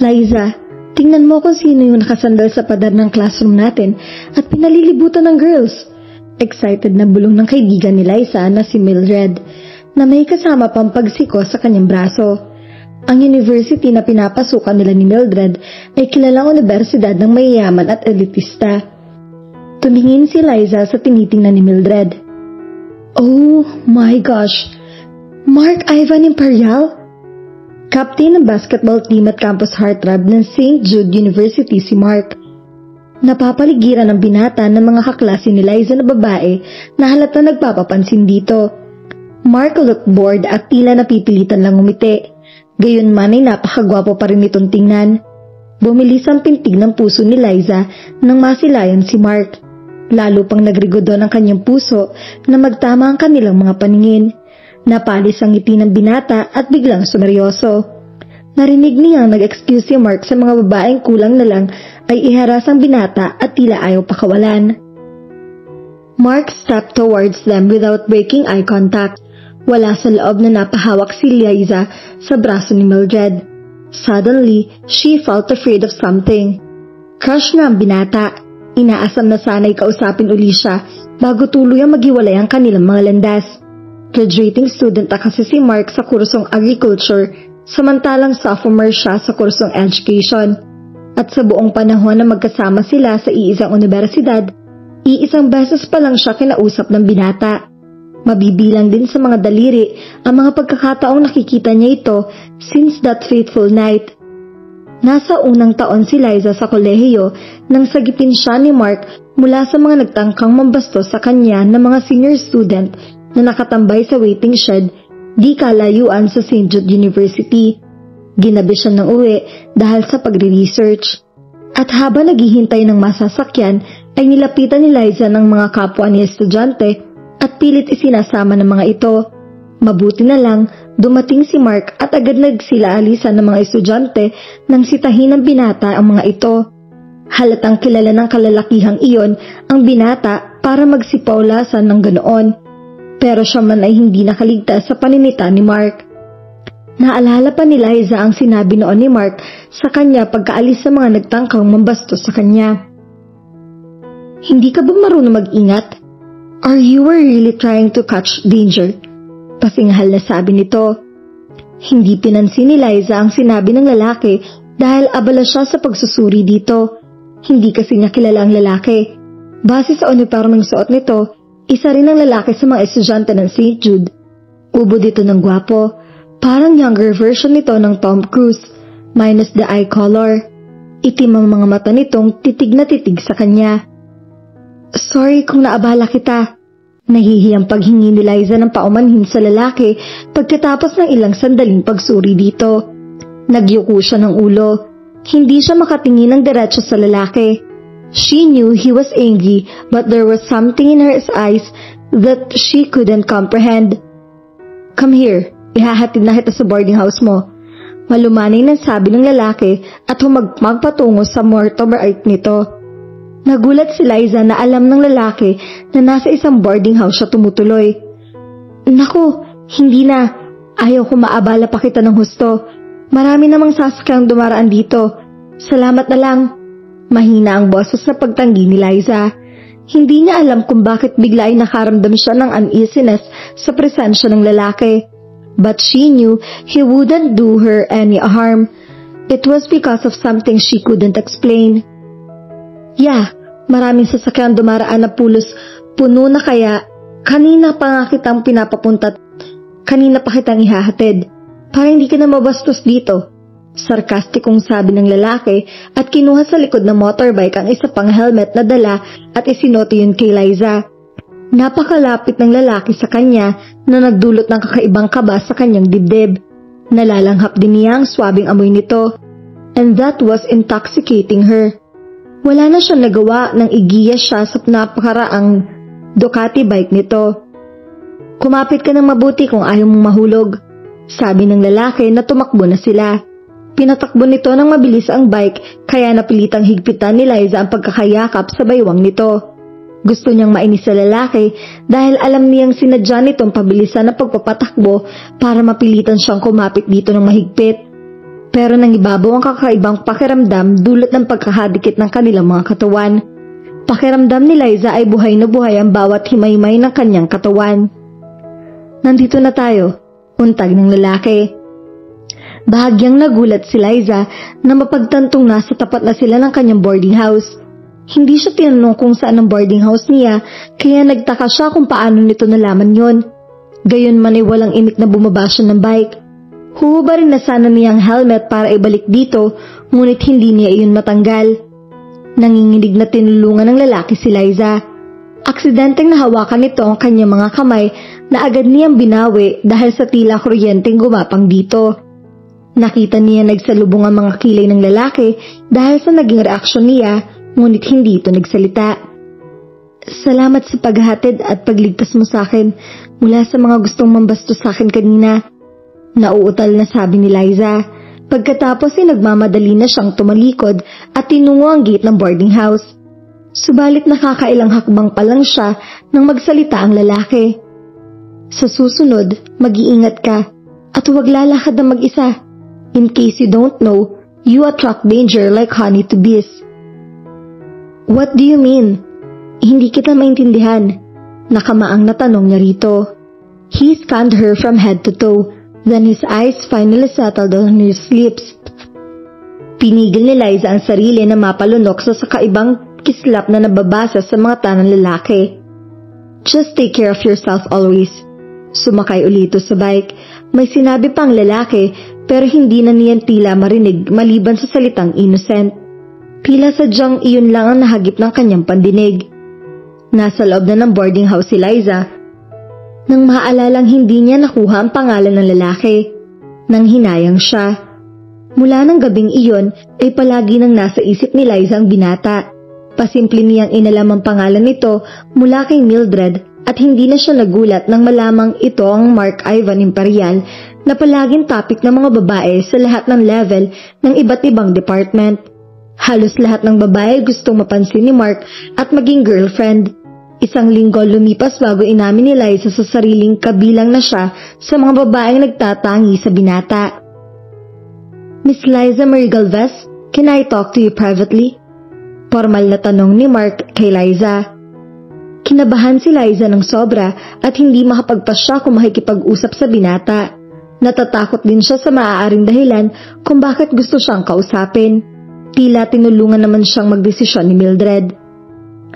Liza, tingnan mo kung sino yung nakasandal sa pader ng classroom natin at pinalilibutan ng girls. Excited na bulong ng kaibigan ni Liza na si Mildred, na may kasama pang pagsiko sa kanyang braso. Ang university na pinapasukan nila ni Mildred ay kilalang universidad ng mayayaman at elitista. Tumingin si Liza sa tinitingnan ni Mildred. Oh my gosh! Mark Ivan Imperial? Captain ng basketball team at campus heartthrob ng St. Jude University si Mark. Napapaligiran ng binata ng mga kaklase ni Liza na babae na halata nagpapapansin dito. Mark looked bored at tila napipilitan lang umiti. Gayunman ay napakagwapo pa rin itong tingnan. Bumilis ang pintig ng puso ni Liza nang masilayan si Mark. Lalo pang nagrigodo ng kanyang puso na magtama ang kanilang mga paningin. Napalis ang ngiti ng binata at biglang sumeryoso. Narinig niyang nag-excuse si Mark sa mga babaeng kulang na lang ay iharas ang binata at tila ayaw pakawalan. Mark stepped towards them without breaking eye contact. Wala sa loob na napahawak si Liza sa braso ni Mildred. Suddenly, she felt afraid of something. Crush na ang binata. Inaasam na sana'y kausapin uli siya bago tuluyang maghiwalay ang kanilang mga landas. Graduating student na kasi si Mark sa kursong agriculture, samantalang sophomore siya sa kursong education. At sa buong panahon na magkasama sila sa iisang universidad, iisang beses pa lang siya kinausap ng binata. Mabibilang din sa mga daliri ang mga pagkakataong nakikita niya ito since that fateful night. Nasa unang taon si Liza sa kolehiyo nang sagipin siya ni Mark mula sa mga nagtangkang mambastos sa kanya ng mga senior student na nakatambay sa waiting shed di kalayuan sa St. Jude University. Ginabi siya ng uwi dahil sa pagre-research. At habang naghihintay ng masasakyan ay nilapitan ni Liza ng mga kapwa niya estudyante at pilit isinasama ng mga ito. Mabuti na lang, dumating si Mark at agad nagsilaalisan ng mga estudyante nang sitahin ng binata ang mga ito. Halatang kilala ng kalalakihang iyon ang binata para magsipawlasan ng ganoon. Pero siya man ay hindi nakaligtas sa paninita ni Mark. Naalala pa ni Liza ang sinabi noon ni Mark sa kanya pagkaalis sa mga nagtangkang mambastos sa kanya. Hindi ka ba marunong mag-ingat? Are you really trying to catch danger? Pasinghal na sabi nito. Hindi pinansin ni Liza ang sinabi ng lalaki dahil abala siya sa pagsusuri dito. Hindi kasi niya kilala ang lalaki. Base sa uniformeng suot nito, isa rin ang lalaki sa mga estudyante ng St. Jude. Ubo dito ng gwapo. Parang younger version nito ng Tom Cruise, minus the eye color. Itim ang mga mata nitong titig na titig sa kanya. Sorry kung naabala kita. Nahihiyang paghingi ni Liza ng paumanhin sa lalaki pagkatapos ng ilang sandaling pagsuri dito. Nagyuko siya ng ulo. Hindi siya makatingin ng diretso sa lalaki. She knew he was angry but there was something in her eyes that she couldn't comprehend. Come here, ihahatid na kita sa boarding house mo. Malumanay ng sabi ng lalaki at humagpag patungo sa motorbike nito. Nagulat si Liza na alam ng lalaki na nasa isang boarding house siya tumutuloy. Naku, hindi na. Ayaw ko maabala pa kita ng husto. Marami namang sasakyang dumaraan dito. Salamat na lang. Mahina ang boses sa pagtanggi ni Liza. Hindi niya alam kung bakit bigla ay nakaramdam siya ng uneasiness sa presensya ng lalaki. But she knew he wouldn't do her any harm. It was because of something she couldn't explain. Yeah, maraming sasakyan dumaraan na puno na kaya kanina pa nga kitang pinapapunta, kanina pa kitang ihahatid. Para hindi ka na mabastos dito. Sarkastikong sabi ng lalaki at kinuha sa likod ng motorbike ang isa pang helmet na dala at isinoto yun kay Liza. Napakalapit ng lalaki sa kanya na nagdulot ng kakaibang kaba sa kanyang dibdib. Nalalanghap din niya ang swabing amoy nito. And that was intoxicating her. Wala na siyang nagawa nang igiya siya sa napakaraang Ducati bike nito. Kumapit ka ng mabuti kung ayaw mong mahulog, sabi ng lalaki na tumakbo na sila. Pinatakbo nito ng mabilis ang bike kaya napilitang higpitan ni Liza ang pagkakayakap sa baywang nito. Gusto niyang mainis sa lalaki dahil alam niyang sinadya nitong pabilisan ang pagpapatakbo para mapilitan siyang kumapit dito ng mahigpit. Pero nangibabaw ang kakaibang pakiramdam dulot ng pagkakadikit ng kanilang mga katawan. Pakiramdam ni Liza ay buhay na buhay ang bawat himay-himay ng kanyang katawan. Nandito na tayo, untag ng lalaki. Bahagyang nagulat si Liza na mapagtantong nasa tapat na sila ng kanyang boarding house. Hindi siya tinanong kung saan ang boarding house niya, kaya nagtaka siya kung paano nito nalaman yon. Gayon man ay walang imik na bumaba siya ng bike. Huhubarin na sana niya ang helmet para ibalik dito, ngunit hindi niya iyon matanggal. Nanginginig na tinulungan ng lalaki si Liza. Aksidenteng nahawakan nito ang kanyang mga kamay na agad niyang binawi dahil sa tila kuryenteng gumapang dito. Nakita niya nagsalubong ang mga kilay ng lalaki dahil sa naging reaksyon niya, ngunit hindi ito nagsalita. Salamat sa paghahatid at pagligtas mo sa akin mula sa mga gustong mambastos sa akin kanina. Nauutal na sabi ni Liza. Pagkatapos ay nagmamadali na siyang tumalikod at tinungo ang gate ng boarding house. Subalit nakakailang hakbang pa lang siya nang magsalita ang lalaki. Sa susunod, mag-iingat ka at huwag lalakad na mag-isa. In case you don't know, you attract danger like honey to bees. What do you mean? Hindi kita maintindihan. Nakamaang na tanong niya rito. He scanned her from head to toe, then his eyes finally settled on her lips. Pinigil ni Liza ang sarili na mapalunok sa kakaibang kislap na nababasa sa mga tanang lalaki. Just take care of yourself always. Sumakay ulit sa bike. May sinabi pang lalaki pero hindi na niyan tila marinig maliban sa salitang innocent. Tila sadyang iyon lang ang nahagip ng kanyang pandinig. Nasa loob na ng boarding house si Liza nang maaalalang hindi niya nakuha ang pangalan ng lalaki. Nang hinayang siya. Mula ng gabing iyon ay palagi nang nasa isip ni Liza ang binata. Pasimple niyang inalam ang pangalan nito mula kay Mildred at hindi na siya nagulat nang malamang ito ang Mark Ivan Imperial na palaging topic ng mga babae sa lahat ng level ng iba't ibang department. Halos lahat ng babae gustong mapansin ni Mark at maging girlfriend. Isang linggo lumipas bago inamin ni Liza sa sariling kabilang na siya sa mga babaeng nagtatangi sa binata. Miss Liza Marie Galvez, can I talk to you privately? Formal na tanong ni Mark kay Liza. Kinabahan si Liza ng sobra at hindi makapagpasya kung makikipag-usap sa binata. Natatakot din siya sa maaaring dahilan kung bakit gusto siyang kausapin. Tila tinulungan naman siyang magdesisyon ni Mildred.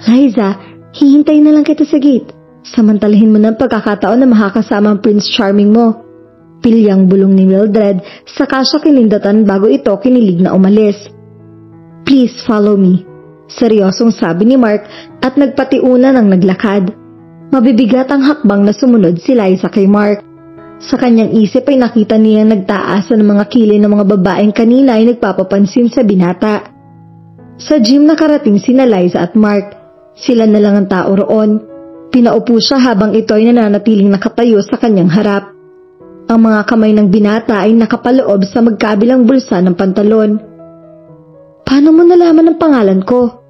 Liza, hihintayin na lang kita sa gate. Samantalahin mo ng pagkakataon na makakasama ang Prince Charming mo. Pilyang bulong ni Mildred, saka siya kinindatan bago ito kinilig na umalis. Please follow me. Seryosong sabi ni Mark at nagpatiuna ng naglakad. Mabibigat ang hakbang na sumunod si Liza kay Mark. Sa kanyang isip ay nakita niyang nagtaasa ng mga kilay ng mga babaeng kanina ay nagpapapansin sa binata. Sa gym nakarating sina Liza at Mark. Sila na lang ang tao roon. Pinaupo siya habang ito ay nananatiling nakatayo sa kanyang harap. Ang mga kamay ng binata ay nakapaloob sa magkabilang bulsa ng pantalon. Paano mo nalaman ang pangalan ko?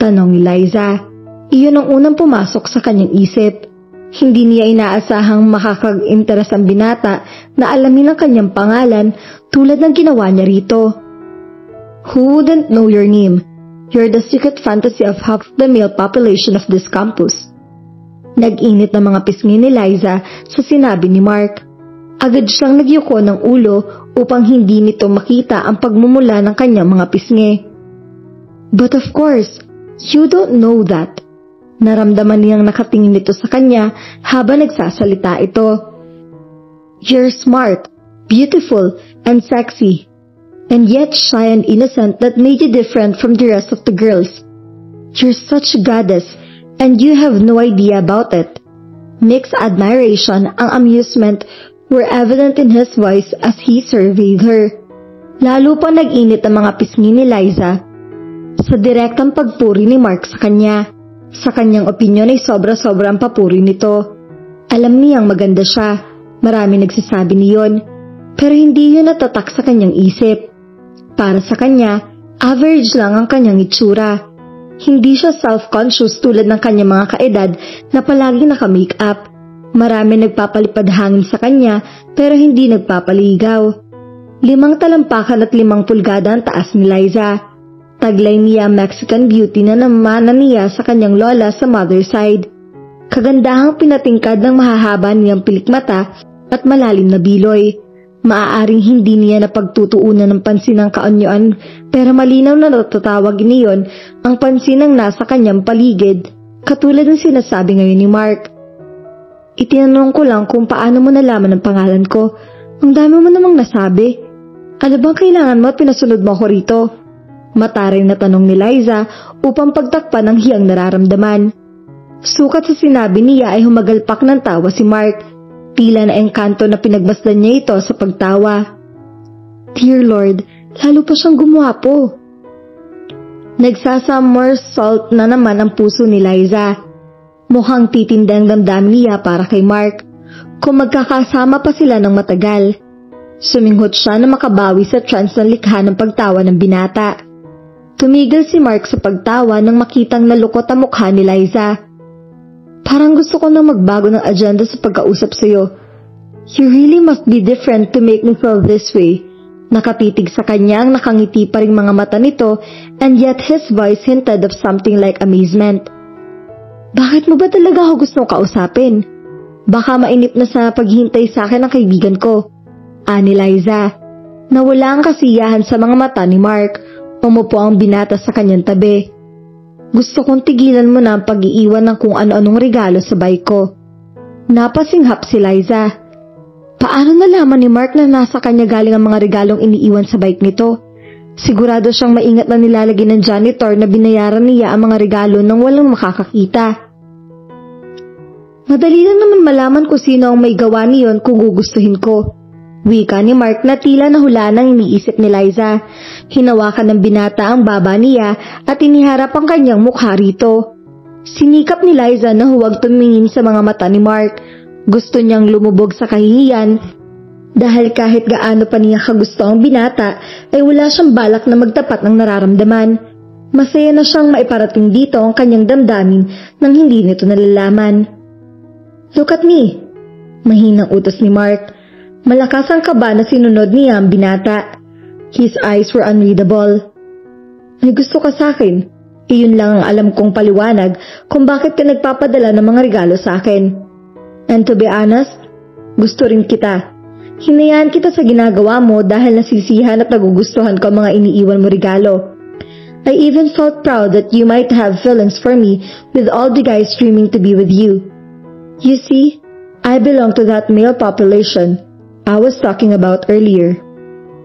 Tanong ni Liza. Iyon ang unang pumasok sa kanyang isip. Hindi niya inaasahang makakag-interes ang binata na alamin ang kanyang pangalan tulad ng ginawa niya rito. Who wouldn't know your name? You're the secret fantasy of half the male population of this campus. Nag-init na mga pisngi ni Liza sa sinabi ni Mark. Agad siyang nagyuko ng ulo upang hindi nito makita ang pagmumula ng kanyang mga pisngi. But of course, you don't know that. Naramdaman niyang nakatingin nito sa kanya habang nagsasalita ito. You're smart, beautiful, and sexy, and yet shy and innocent that made you different from the rest of the girls. You're such a goddess, and you have no idea about it. Mixed admiration and amusement were evident in his voice as he surveyed her. Lalo pa nag-init ang mga pisngi ni Liza sa direktang pagpuri ni Mark sa kanya. Sa kanyang opinyon ay sobra-sobra ang papuri nito. Alam niyang maganda siya, marami nagsasabi niyon, pero hindi yun natatak sa kanyang isip. Para sa kanya, average lang ang kanyang itsura. Hindi siya self-conscious tulad ng kanyang mga kaedad na palagi naka-makeup. Marami nagpapalipad hangin sa kanya pero hindi nagpapaligaw. 5 talampakan at 5 pulgada ang taas ni Liza. Taglay niya Mexican beauty na namana niya sa kanyang lola sa mother side. Kagandahang pinatingkad ng mahahaba niyang pilikmata at malalim na biloy. Maaaring hindi niya napagtutuunan ng pansin ng kaanyoan, pero malinaw na natatawag niyon ang pansin ng nasa kanyang paligid, katulad ng sinasabi ngayon ni Mark. Itinanong ko lang kung paano mo nalaman ang pangalan ko. Ang dami mo namang nasabi. Ano bang kailangan mo at pinasunod mo ako rito? Mataray na tanong ni Liza upang pagtakpan ang hiyang nararamdaman. Sukat sa sinabi niya ay humagalpak ng tawa si Mark. Tila na engkanto na pinagmasdan niya ito sa pagtawa. Dear Lord, lalo pa siyang gumwapo. Nagsasomersault na naman ang puso ni Liza. Mukhang titindang damdamin niya para kay Mark. Kung magkakasama pa sila ng matagal. Suminghot siya na makabawi sa trance ng likha ng pagtawa ng binata. Tumigil si Mark sa pagtawa nang makitang nalukot ang mukha ni Liza. Parang gusto ko nang magbago ng agenda sa pagkausap sa'yo. You really must be different to make me feel this way. Nakatitig sa kanya ang nakangiti pa ring mga mata nito, and yet his voice hinted of something like amazement. Bakit mo ba talaga ako gustong kausapin? Baka mainip na sa paghihintay sa akin ng kaibigan ko. Ani Liza. Nawala ang kasiyahan sa mga mata ni Mark. Umupo ang binata sa kanyang tabi. Gusto kong tigilan mo na ang pag-iiwan ng kung ano-anong regalo sa bike ko. Napasinghap si Liza. Paano nalaman ni Mark na nasa kanya galing ang mga regalong iniiwan sa bike nito? Sigurado siyang maingat na nilalagay ng janitor na binayaran niya ang mga regalo nang walang makakakita. Madali lang naman malaman kung sino ang may gawa niyon kung gugustuhin ko. Wika ni Mark na tila nahula ng iniisip ni Liza. Hinawakan ng binata ang baba niya at iniharap ang kanyang mukha rito. Sinikap ni Liza na huwag tumingin sa mga mata ni Mark. Gusto niyang lumubog sa kahihiyan dahil kahit gaano pa niya kagusto ang binata ay wala siyang balak na magtapat ng nararamdaman. Masaya na siyang maiparating dito ang kanyang damdamin nang hindi nito nalalaman. Look at me, mahinang utos ni Mark. Malakas ang kaba na sinunod niya ang binata. His eyes were unreadable. May gusto ka sa akin. Iyon lang ang alam kong paliwanag kung bakit ka nagpapadala ng mga regalo sa akin. And to be honest, gusto rin kita. Hinayaan kita sa ginagawa mo dahil nasisihan at nagugustuhan ko ang mga iniiwan mo regalo. I even felt proud that you might have feelings for me with all the guys dreaming to be with you. You see, I belong to that male population I was talking about earlier.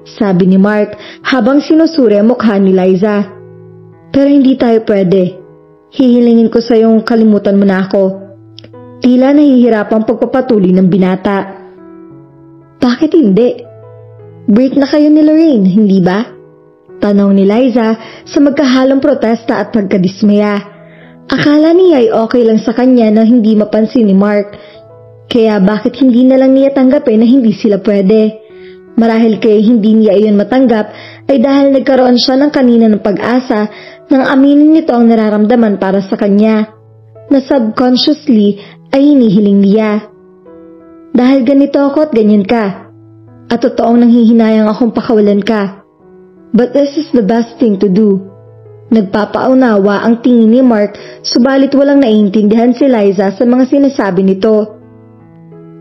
Sabi ni Mark habang sinusuri ang mukha ni Liza. Pero hindi tayo pwede. Hihilingin ko sa iyong kalimutan mo na ako. Tila nahihirapang pagpapatuloy ng binata. Bakit hindi? Break na kayo ni Lorraine, hindi ba? Tanong ni Liza sa magkahalong protesta at pagkadismaya. Akala niya ay okay lang sa kanya na hindi mapansin ni Mark. Kaya bakit hindi na lang niya tanggapin na hindi sila pwede? Marahil kaya hindi niya iyon matanggap ay dahil nagkaroon siya ng kanina ng pag-asa nang aminin nito ang nararamdaman para sa kanya, na subconsciously ay hinihiling niya. Dahil ganito ako at ganyan ka, at totoong nanghihinayang akong pakawalan ka. But this is the best thing to do. Nagpapaunawa ang tingin ni Mark, subalit walang naiintindihan si Liza sa mga sinasabi nito.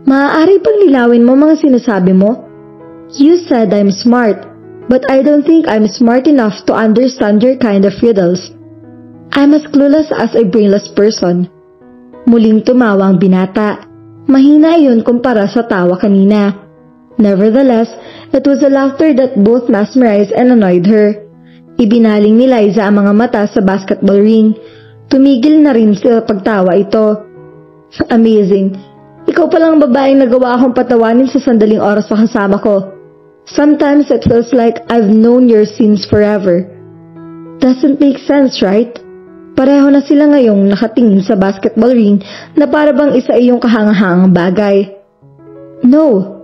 Maaari bang lilawin mo mga sinasabi mo? You said I'm smart, but I don't think I'm smart enough to understand your kind of riddles. I'm as clueless as a brainless person. Muling tumawa ang binata. Mahina iyon kumpara sa tawa kanina. Nevertheless, it was a laughter that both mesmerized and annoyed her. Ibinaling ni Liza ang mga mata sa basketball ring. Tumigil na rin sa pagtawa ito. Amazing. Ikaw palang babaeng nagawa akong patawanin sa sandaling oras sa kasama ko. Sometimes it feels like I've known your sins forever. Doesn't make sense, right? Pareho na sila ngayong nakatingin sa basketball ring na para bang isa iyong kahangahangang bagay. No.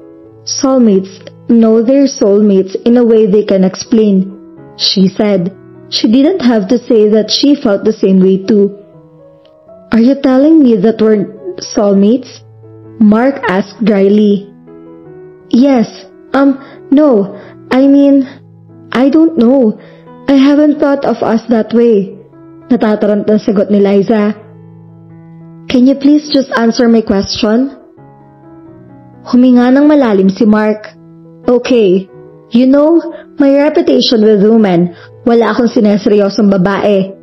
Soulmates know their soulmates in a way they can explain, she said. She didn't have to say that she felt the same way too. Are you telling me that we're soulmates? Mark asked dryly. Yes, no, I mean, I don't know. I haven't thought of us that way. Natataranta ang sagot ni Liza. Can you please just answer my question? Huminga ng malalim si Mark. Okay, you know, my reputation with women, wala akong sineseryosong babae.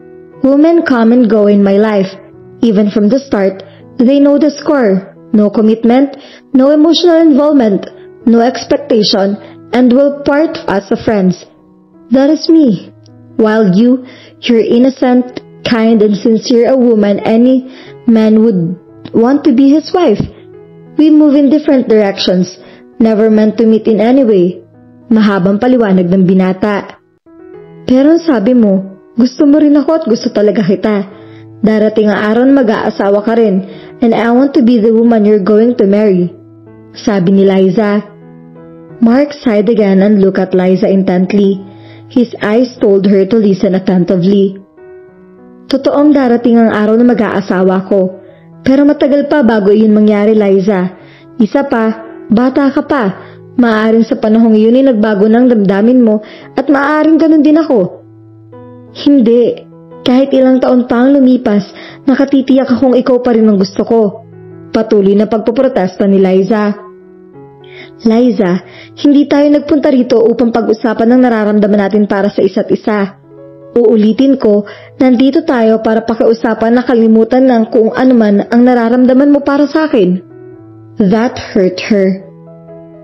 Women come and go in my life. Even from the start, they know the score. No commitment, no emotional involvement, no expectation, and will part as a friends. That is me. While you're innocent, kind, and sincere a woman any man would want to be his wife. We move in different directions, never meant to meet in any way. Mahabang paliwanag ng binata. Pero sabi mo, gusto mo rin ako at gusto talaga kita. Darating ang araw na mag-aasawa ka rin, and I want to be the woman you're going to marry. Sabi ni Liza. Mark sighed again and looked at Liza intently. His eyes told her to listen attentively. Totoong darating ang araw na mag-aasawa ko. Pero matagal pa bago iyon mangyari, Liza. Isa pa, bata ka pa. Maaaring sa panahong iyon ay nagbago ng damdamin mo at maaaring ganun din ako. Hindi. Kahit ilang taon pa ang lumipas, nakatitiyak akong ikaw pa rin ang gusto ko. Patuloy na pagpoprotesta ni Liza. Liza, hindi tayo nagpunta rito upang pag-usapan ng nararamdaman natin para sa isa't isa. Uulitin ko, nandito tayo para pakiusapan na kalimutan ng kung ano man ang nararamdaman mo para sa akin. That hurt her.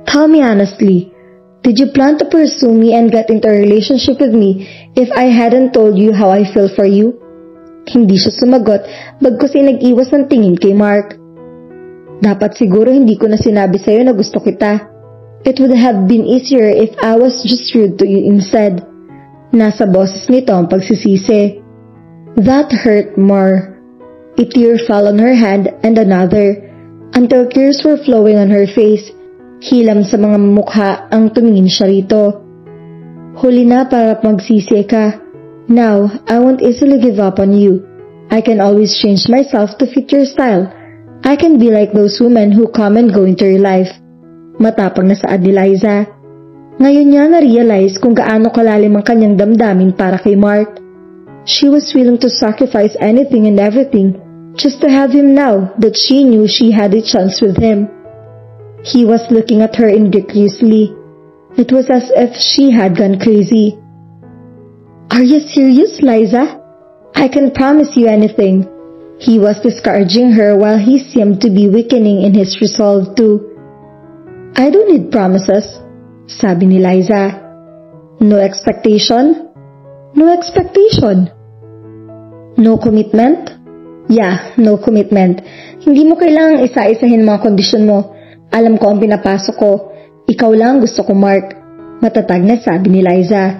Tell me honestly, did you plan to pursue me and get into a relationship with me if I hadn't told you how I feel for you? Hindi siya sumagot, bagkus ay nag-iwas ng tingin kay Mark. Dapat siguro hindi ko na sinabi sa'yo na gusto kita. It would have been easier if I was just rude to you instead. Nasa boses nito ang pagsisisi. That hurt more. A tear fell on her hand and another, until tears were flowing on her face. Hilam sa mga mukha ang tumingin siya rito. Huli na para magsisi ka. Now, I won't easily give up on you. I can always change myself to fit your style. I can be like those women who come and go into your life. Matapang na saad ni Liza. Ngayon niya na-realize kung gaano kalalim ang kanyang damdamin para kay Mark. She was willing to sacrifice anything and everything just to have him now that she knew she had a chance with him. He was looking at her incredulously. It was as if she had gone crazy. Are you serious, Liza? I can promise you anything. He was discouraging her while he seemed to be weakening in his resolve to. I don't need promises, sabi ni Liza. No expectation? No expectation. No commitment? Yeah, no commitment. Hindi mo kailangang isa-isahin mga kondisyon mo. Alam ko ang pinapasok ko. Ikaw lang gusto ko, Mark. Matatag na sabi ni Liza.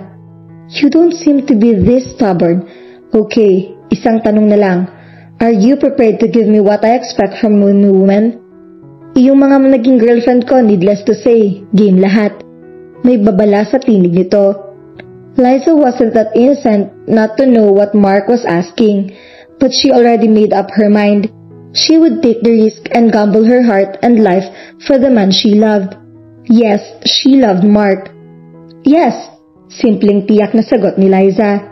You don't seem to be this stubborn. Okay, isang tanong na lang. Are you prepared to give me what I expect from a woman? Iyong mga naging girlfriend ko, needless to say, game lahat. May babala sa tinig nito. Liza wasn't that innocent not to know what Mark was asking, but she already made up her mind. She would take the risk and gamble her heart and life for the man she loved. Yes, she loved Mark. Yes, simpleng tiyak na sagot ni Liza.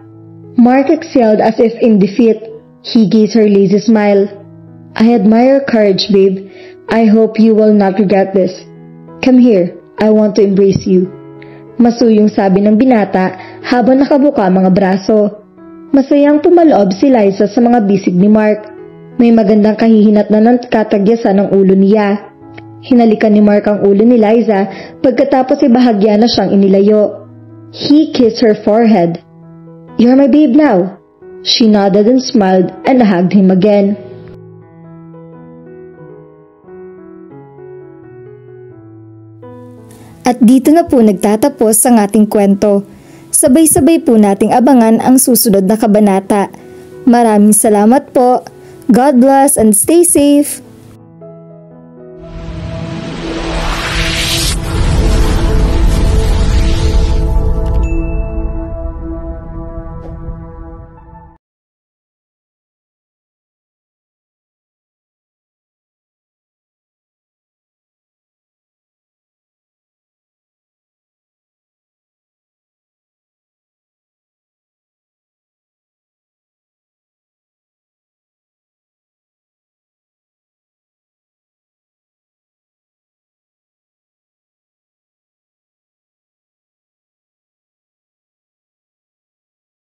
Mark exhaled as if in defeat. He gave her a lazy smile. I admire your courage, babe. I hope you will not regret this. Come here, I want to embrace you. Masuyong sabi ng binata habang nakabuka mga braso. Masayang pumaloob si Liza sa mga bisig ni Mark. May magandang kahihinat na ng katagyasan ng ulo niya. Hinalikan ni Mark ang ulo ni Liza pagkatapos ay bahagya na siyang inilayo. He kissed her forehead. You're my babe now. She nodded and smiled and hugged him again. At dito na po nagtatapos ang ating kwento. Sabay-sabay po nating abangan ang susunod na kabanata. Maraming salamat po. God bless and stay safe.